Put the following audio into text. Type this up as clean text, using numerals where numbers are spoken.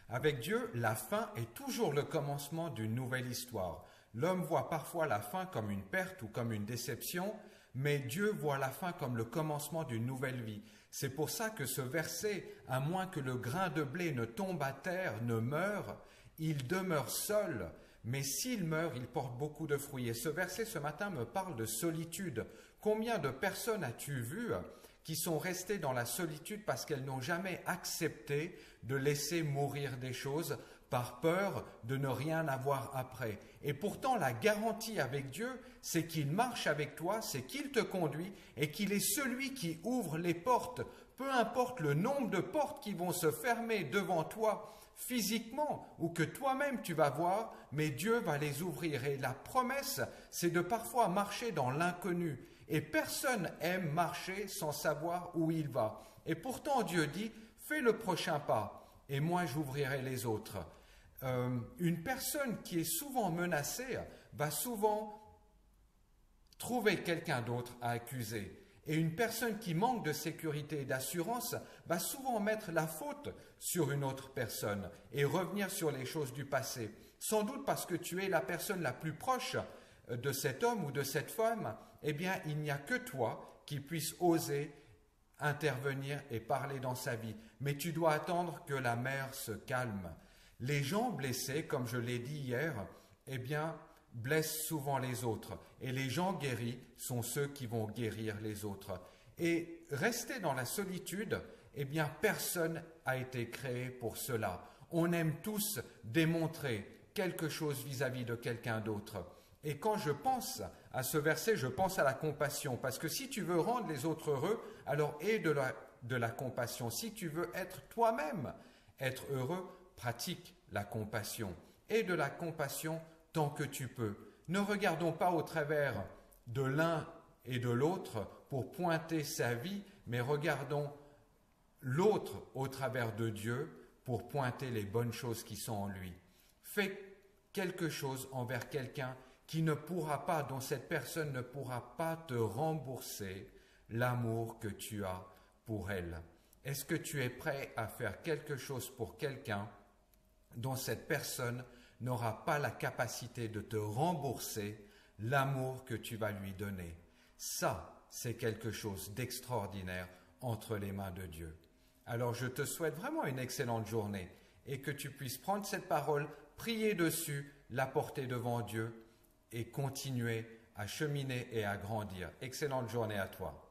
Avec Dieu, la fin est toujours le commencement d'une nouvelle histoire. L'homme voit parfois la fin comme une perte ou comme une déception, mais Dieu voit la fin comme le commencement d'une nouvelle vie. C'est pour ça que ce verset, à moins que le grain de blé ne tombe à terre, ne meure, il demeure seul, mais s'il meurt, il porte beaucoup de fruits. Et ce verset ce matin me parle de solitude. Combien de personnes as-tu vues qui sont restées dans la solitude parce qu'elles n'ont jamais accepté de laisser mourir des choses par peur de ne rien avoir après. Et pourtant, la garantie avec Dieu, c'est qu'il marche avec toi, c'est qu'il te conduit et qu'il est celui qui ouvre les portes. Peu importe le nombre de portes qui vont se fermer devant toi physiquement ou que toi-même tu vas voir, mais Dieu va les ouvrir. Et la promesse, c'est de parfois marcher dans l'inconnu. Et personne aime marcher sans savoir où il va. Et pourtant Dieu dit, fais le prochain pas et moi j'ouvrirai les autres. Une personne qui est souvent menacée va souvent trouver quelqu'un d'autre à accuser. Et une personne qui manque de sécurité et d'assurance va souvent mettre la faute sur une autre personne et revenir sur les choses du passé. Sans doute parce que tu es la personne la plus proche de cet homme ou de cette femme, eh bien, il n'y a que toi qui puisse oser intervenir et parler dans sa vie. Mais tu dois attendre que la mer se calme. Les gens blessés, comme je l'ai dit hier, eh bien, blessent souvent les autres. Et les gens guéris sont ceux qui vont guérir les autres. Et rester dans la solitude, eh bien, personne n'a été créé pour cela. On aime tous démontrer quelque chose vis-à-vis de quelqu'un d'autre. Et quand je pense à ce verset, je pense à la compassion. Parce que si tu veux rendre les autres heureux, alors aie de la compassion. Si tu veux être toi-même, être heureux, pratique la compassion. Aie de la compassion tant que tu peux. Ne regardons pas au travers de l'un et de l'autre pour pointer sa vie, mais regardons l'autre au travers de Dieu pour pointer les bonnes choses qui sont en lui. Fais quelque chose envers quelqu'un qui ne pourra pas, dont cette personne ne pourra pas te rembourser l'amour que tu as pour elle. Est-ce que tu es prêt à faire quelque chose pour quelqu'un dont cette personne n'aura pas la capacité de te rembourser l'amour que tu vas lui donner? Ça, c'est quelque chose d'extraordinaire entre les mains de Dieu. Alors je te souhaite vraiment une excellente journée et que tu puisses prendre cette parole, prier dessus, la porter devant Dieu et continuer à cheminer et à grandir. Excellente journée à toi.